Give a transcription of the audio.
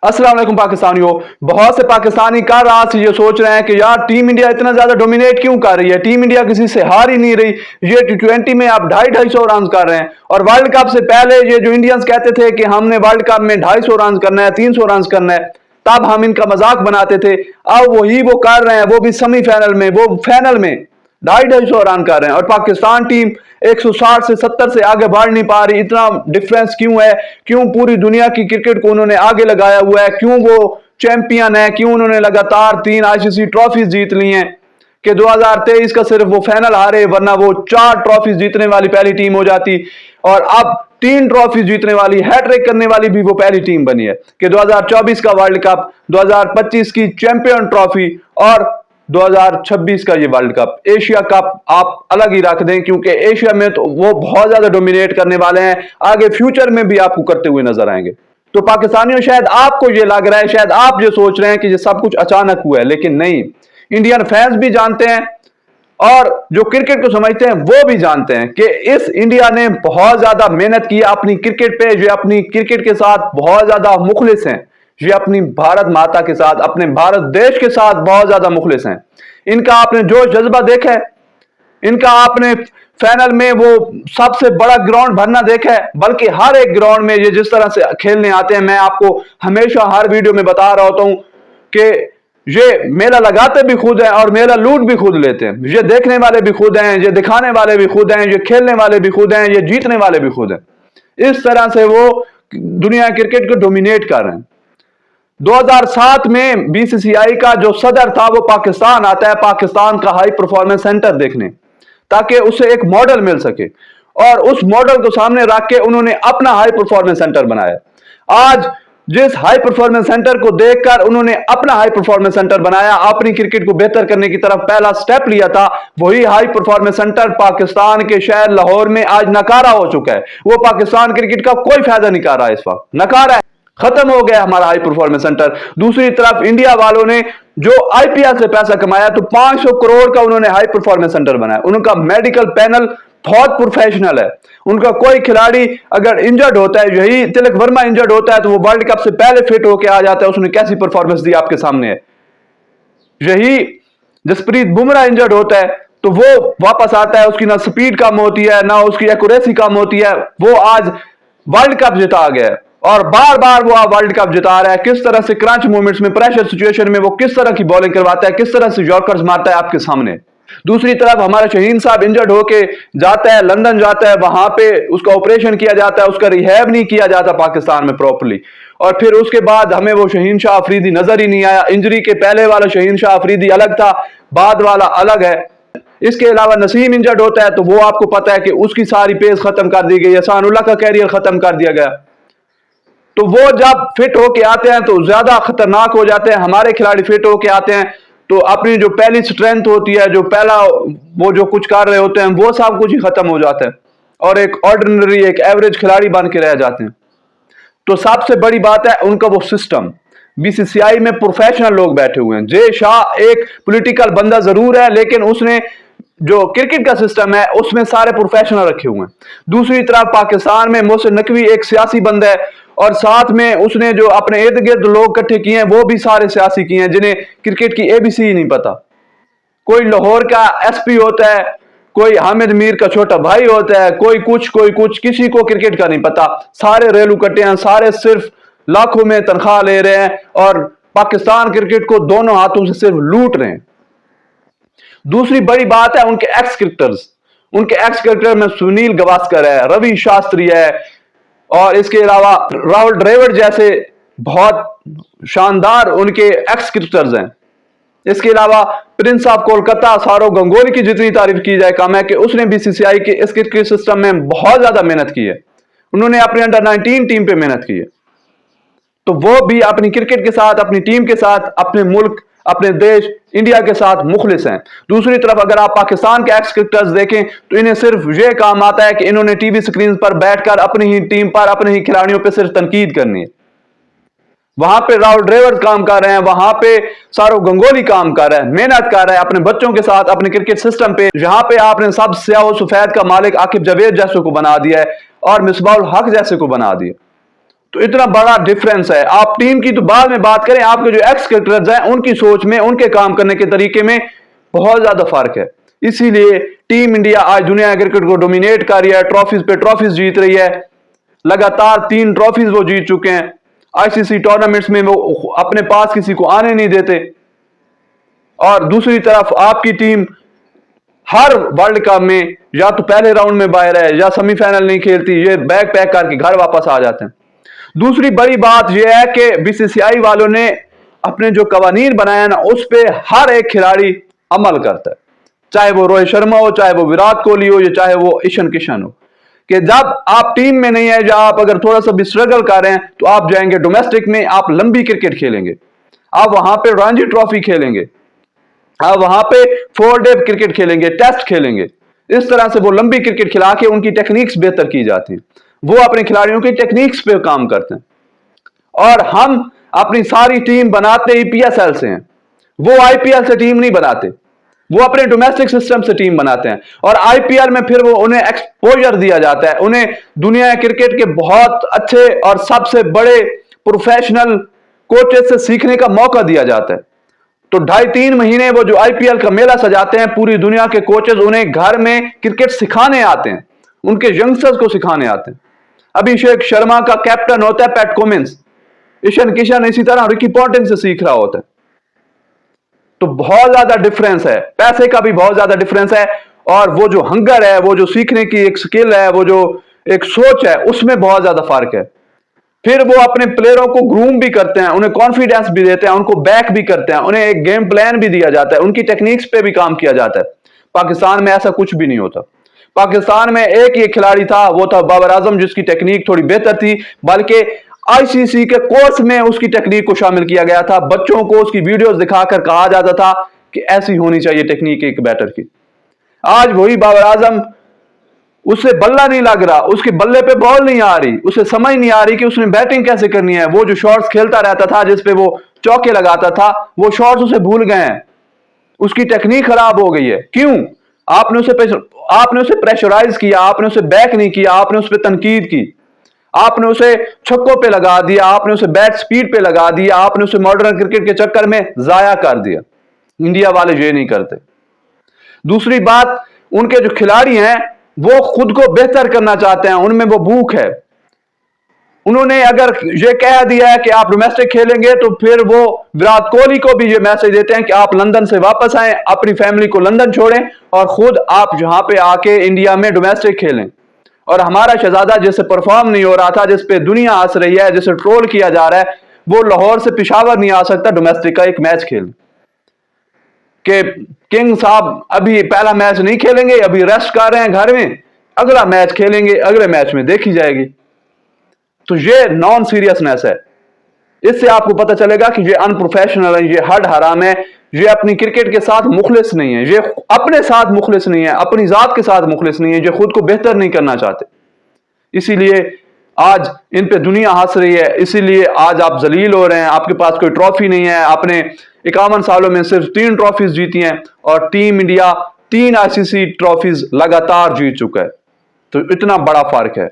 अस्सलाम वालेकुम पाकिस्तानियों। बहुत से पाकिस्तानी कर रात से ये सोच रहे हैं कि यार टीम इंडिया इतना ज्यादा डोमिनेट क्यों कर रही है, टीम इंडिया किसी से हार ही नहीं रही। ये T20 में आप 250-250 रन कर रहे हैं और वर्ल्ड कप से पहले ये जो इंडियंस कहते थे कि हमने वर्ल्ड कप में 250 रन करना है, 300 रन करना है, तब हम इनका मजाक बनाते थे। अब वही वो कर रहे हैं, वो भी सेमीफाइनल में, वो फाइनल में 250-250 रन कर रहे हैं और पाकिस्तान टीम 160 से 70 से आगे बढ़ नहीं पा रही। इतना डिफरेंस क्यों है? क्यों पूरी दुनिया की क्रिकेट को उन्होंने आगे लगाया हुआ है? क्यों वो चैंपियन है? क्यों उन्होंने लगातार 3 ICC ट्रॉफीज जीत ली हैं कि 2023 का सिर्फ वो फाइनल हारे, वरना वो 4 ट्रॉफीज जीतने वाली पहली टीम हो जाती और अब 3 ट्रॉफी जीतने वाली, हैट्रिक करने वाली भी वो पहली टीम बनी है कि 2024 का वर्ल्ड कप, 2025 की चैंपियन ट्रॉफी और 2026 का ये वर्ल्ड कप। एशिया कप आप अलग ही रख दें क्योंकि एशिया में तो वो बहुत ज्यादा डोमिनेट करने वाले हैं, आगे फ्यूचर में भी आपको करते हुए नजर आएंगे। तो पाकिस्तानियों, शायद आपको ये लग रहा है, शायद आप ये सोच रहे हैं कि ये सब कुछ अचानक हुआ है, लेकिन नहीं। इंडियन फैंस भी जानते हैं और जो क्रिकेट को समझते हैं वो भी जानते हैं कि इस इंडिया ने बहुत ज्यादा मेहनत की अपनी क्रिकेट पे, जो अपनी क्रिकेट के साथ बहुत ज्यादा मुखलिस हैं, ये अपनी भारत माता के साथ, अपने भारत देश के साथ बहुत ज्यादा मुखलिस हैं। इनका आपने जोश जज्बा देखा है, इनका आपने फाइनल में वो सबसे बड़ा ग्राउंड भरना देखा है, बल्कि हर एक ग्राउंड में ये जिस तरह से खेलने आते हैं, मैं आपको हमेशा हर वीडियो में बता रहा होता हूं कि ये मेला लगाते भी खुद हैं और मेला लूट भी खुद लेते हैं। ये देखने वाले भी खुद हैं, ये दिखाने वाले भी खुद हैं, ये खेलने वाले भी खुद हैं, ये जीतने वाले भी खुद हैं। इस तरह से वो दुनिया क्रिकेट को डोमिनेट कर रहे हैं। 2007 में BCCI का जो सदर था वो पाकिस्तान आता है, पाकिस्तान का हाई परफॉर्मेंस सेंटर देखने, ताकि उसे एक मॉडल मिल सके और उस मॉडल को सामने रख के उन्होंने अपना हाई परफॉर्मेंस सेंटर बनाया। आज जिस हाई परफॉर्मेंस सेंटर को देखकर उन्होंने अपना हाई परफॉर्मेंस सेंटर बनाया, अपनी क्रिकेट को बेहतर करने की तरफ पहला स्टेप लिया था, वही हाई परफॉर्मेंस सेंटर पाकिस्तान के शहर लाहौर में आज नकारा हो चुका है। वो पाकिस्तान क्रिकेट का कोई फायदा नहीं कर रहा है, इस वक्त नकारा है, खत्म हो गया हमारा हाई परफॉर्मेंस सेंटर। दूसरी तरफ इंडिया वालों ने जो IPL से पैसा कमाया तो 500 करोड़ का उन्होंने हाई परफॉर्मेंस सेंटर बनाया। उनका मेडिकल पैनल बहुत प्रोफेशनल है। उनका कोई खिलाड़ी अगर इंजर्ड होता है, यही तिलक वर्मा इंजर्ड होता है तो वो वर्ल्ड कप से पहले फिट होकर आ जाता है। उसने कैसी परफॉर्मेंस दी आपके सामने है। यही जसप्रीत बुमराह इंजर्ड होता है तो वो वापस आता है, उसकी ना स्पीड कम होती है, ना उसकी एक्यूरेसी कम होती है। वो आज वर्ल्ड कप जिता गया है और बार बार वो वर्ल्ड कप जिता रहा है। किस तरह से क्रंच मोमेंट्स में, प्रेशर सिचुएशन में वो किस तरह की बॉलिंग करवाता है, किस तरह से यॉर्कर्स मारता है आपके सामने। दूसरी तरफ हमारा शहीन साहब इंजर्ड होके जाता है, लंदन जाता है, वहां पे उसका ऑपरेशन किया जाता है, उसका रिहैब नहीं किया जाता पाकिस्तान में प्रॉपर्ली, और फिर उसके बाद हमें वो शहीन शाह अफरीदी नजर ही नहीं आया। इंजरी के पहले वाला शहीन शाह अफरीदी अलग था, बाद वाला अलग है। इसके अलावा नसीम इंजर्ड होता है तो वो आपको पता है कि उसकी सारी पेस खत्म कर दी गई, एहसानुल्लाह का कैरियर खत्म कर दिया गया। तो वो जब फिट होके आते हैं तो ज्यादा खतरनाक हो जाते हैं। हमारे खिलाड़ी फिट होके आते हैं तो अपनी जो पहली स्ट्रेंथ होती है, जो पहला वो जो कुछ कर रहे होते हैं, वो सब कुछ ही खत्म हो जाता है और एक ऑर्डिनरी, एक एवरेज खिलाड़ी बन के रह जाते हैं। तो सबसे बड़ी बात है उनका वो सिस्टम। BCCI में प्रोफेशनल लोग बैठे हुए हैं। जय शाह एक पॉलिटिकल बंदा जरूर है, लेकिन उसने जो क्रिकेट का सिस्टम है उसमें सारे प्रोफेशनल रखे हुए हैं। दूसरी तरफ पाकिस्तान में मोहसिन नकवी एक सियासी बंदा है और साथ में उसने जो अपने इर्द गिर्द लोग इकट्ठे किए हैं वो भी सारे सियासी किए हैं, जिन्हें क्रिकेट की ABC ही नहीं पता। कोई लाहौर का SP होता है, कोई हामिद मीर का छोटा भाई होता है, कोई कुछ, किसी को क्रिकेट का नहीं पता। सारे रेलू कट्टे हैं, सारे सिर्फ लाखों में तनख्वाह ले रहे हैं और पाकिस्तान क्रिकेट को दोनों हाथों से सिर्फ लूट रहे हैं। दूसरी बड़ी बात है उनके एक्स क्रिकेटर्स। उनके एक्स क्रिकेटर में सुनील गावस्कर है, रवि शास्त्री है और इसके अलावा राहुल द्रविड़ जैसे बहुत शानदार उनके एक्स क्रिकेटर्स हैं। इसके अलावा प्रिंस ऑफ कोलकाता सौरव गांगुली की जितनी तारीफ की जाए कम है कि उसने BCCI के इस क्रिकेट सिस्टम में बहुत ज्यादा मेहनत की है। उन्होंने अपनी अंडर-19 टीम पे मेहनत की है, तो वो भी अपनी क्रिकेट के साथ, अपनी टीम के साथ, अपने मुल्क, अपने देश इंडिया के साथ मुखलिस हैं। दूसरी तरफ अगर आप पाकिस्तान के एक्स क्रिकेटर्स देखें तो इन्हें सिर्फ यह काम आता है कि इन्होंने टीवी स्क्रीन पर बैठकर अपनी ही टीम पर, अपने ही खिलाड़ियों पर सिर्फ तनकीद करनी है। वहां पे राहुल द्रविड़ काम कर रहे हैं, वहां पे सौरव गांगुली काम कर रहे हैं, मेहनत कर रहे हैं अपने बच्चों के साथ, अपने क्रिकेट सिस्टम पे। जहां पे आपने सब स्याह सफेद का मालिक आकिब जावेद जैसे को बना दिया है और मिसबाहुल हक जैसे को बना दिया। तो इतना बड़ा डिफरेंस है। आप टीम की तो बाद में बात करें, आपके जो एक्स क्रिकेटर्स हैं उनकी सोच में, उनके काम करने के तरीके में बहुत ज्यादा फर्क है। इसीलिए टीम इंडिया आज दुनिया क्रिकेट को डोमिनेट कर रही है, ट्रॉफीज पे ट्रॉफीज जीत रही है। लगातार 3 ट्रॉफीज वो जीत चुके हैं। आईसीसी टूर्नामेंट्स में वो अपने पास किसी को आने नहीं देते। और दूसरी तरफ आपकी टीम हर वर्ल्ड कप में या तो पहले राउंड में बाहर है या सेमीफाइनल नहीं खेलती, ये बैग पैक करके घर वापस आ जाते हैं। दूसरी बड़ी बात यह है कि बीसीसीआई वालों ने अपने जो कवानीन बनाया ना, उस पर हर एक खिलाड़ी अमल करता है, चाहे वो रोहित शर्मा हो, चाहे वो विराट कोहली हो, या चाहे वो ईशान किशन हो, कि जब आप टीम में नहीं है या आप अगर थोड़ा सा भी स्ट्रगल कर रहे हैं तो आप जाएंगे डोमेस्टिक में, आप लंबी क्रिकेट खेलेंगे, आप वहां पे रणजी ट्रॉफी खेलेंगे, आप वहां पे 4 डे क्रिकेट खेलेंगे, टेस्ट खेलेंगे। इस तरह से वो लंबी क्रिकेट खिला के उनकी टेक्निक्स बेहतर की जाती हैं, वो अपने खिलाड़ियों की टेक्निक्स पे काम करते हैं। और हम अपनी सारी टीम बनाते ही पीएसएल से हैं, वो आईपीएल से टीम नहीं बनाते, वो अपने डोमेस्टिक सिस्टम से टीम बनाते हैं। और आईपीएल में फिर वो उन्हें एक्सपोजर दिया जाता है, उन्हें दुनिया क्रिकेट के बहुत अच्छे और सबसे बड़े प्रोफेशनल कोचेस से सीखने का मौका दिया जाता है। तो 2.5-3 महीने वो जो आईपीएल का मेला सजाते हैं, पूरी दुनिया के कोचेस उन्हें घर में क्रिकेट सिखाने आते हैं, उनके यंगस्टर्स को सिखाने आते हैं। अभिषेक शर्मा का कैप्टन होता है पैट कमिंस, ईशान किशन इसी तरह रिकी पॉन्टिंग से सीख रहा होता है। तो बहुत ज्यादा डिफरेंस है, पैसे का भी बहुत ज्यादा डिफरेंस है, और वो जो हंगर है, वो जो सीखने की एक स्किल है, वो जो एक सोच है, उसमें बहुत ज्यादा फर्क है। फिर वो अपने प्लेयरों को ग्रूम भी करते हैं, उन्हें कॉन्फिडेंस भी देते हैं, उनको बैक भी करते हैं, उन्हें एक गेम प्लान भी दिया जाता है, उनकी टेक्निक्स पे भी काम किया जाता है। पाकिस्तान में ऐसा कुछ भी नहीं होता। पाकिस्तान में एक ही खिलाड़ी था, वो था बाबर आजम, जिसकी टेक्निक थोड़ी बेहतर थी, बल्कि आईसीसी के कोर्स में उसकी टेक्निक को शामिल किया गया था। बच्चों को उसकी वीडियोस दिखाकर कहा जाता था कि ऐसी होनी चाहिए टेक्निक एक बैटर की। आज वही बाबर आजम, उसे बल्ला नहीं लग रहा, उसके बल्ले पे बॉल नहीं आ रही, उसे समझ नहीं आ रही कि उसने बैटिंग कैसे करनी है। वो जो शॉट्स खेलता रहता था, जिसपे वो चौके लगाता था, वो शॉट्स उसे भूल गए हैं, उसकी टेक्निक खराब हो गई है। क्यों? आपने उसे प्रेशराइज किया, आपने उसे बैक नहीं किया, आपने उस पर तनकीद की, आपने उसे छक्कों पे लगा दिया, आपने उसे बैट स्पीड पे लगा दिया, आपने उसे मॉडर्न क्रिकेट के चक्कर में जाया कर दिया। इंडिया वाले ये नहीं करते। दूसरी बात, उनके जो खिलाड़ी हैं वो खुद को बेहतर करना चाहते हैं, उनमें वो भूख है। उन्होंने अगर ये कह दिया है कि आप डोमेस्टिक खेलेंगे, तो फिर वो विराट कोहली को भी ये मैसेज देते हैं कि आप लंदन से वापस आएं, अपनी फैमिली को लंदन छोड़ें और खुद आप यहां पे आके इंडिया में डोमेस्टिक खेलें। और हमारा शहजादा जिससे परफॉर्म नहीं हो रहा था, जिस पे दुनिया हंस रही है, जिसे ट्रोल किया जा रहा है, वो लाहौर से पेशावर नहीं आ सकता डोमेस्टिक का एक मैच खेल के किंग साहब अभी पहला मैच नहीं खेलेंगे, अभी रेस्ट कर रहे हैं घर में, अगला मैच खेलेंगे, अगले मैच में देखी जाएगी। तो ये नॉन सीरियसनेस है। इससे आपको पता चलेगा कि ये अनप्रोफेशनल है, ये हड हराम है, ये अपनी क्रिकेट के साथ मुखलिस नहीं है, ये अपने साथ मुखलिस नहीं है, अपनी जात के साथ मुखलिस नहीं है, ये खुद को बेहतर नहीं करना चाहते। इसीलिए आज इन पे दुनिया हंस रही है, इसीलिए आज आप जलील हो रहे हैं। आपके पास कोई ट्रॉफी नहीं है, आपने 51 सालों में सिर्फ 3 ट्रॉफीज जीती हैं, और टीम इंडिया 3 आईसीसी ट्रॉफीज लगातार जीत चुका है। तो इतना बड़ा फर्क है।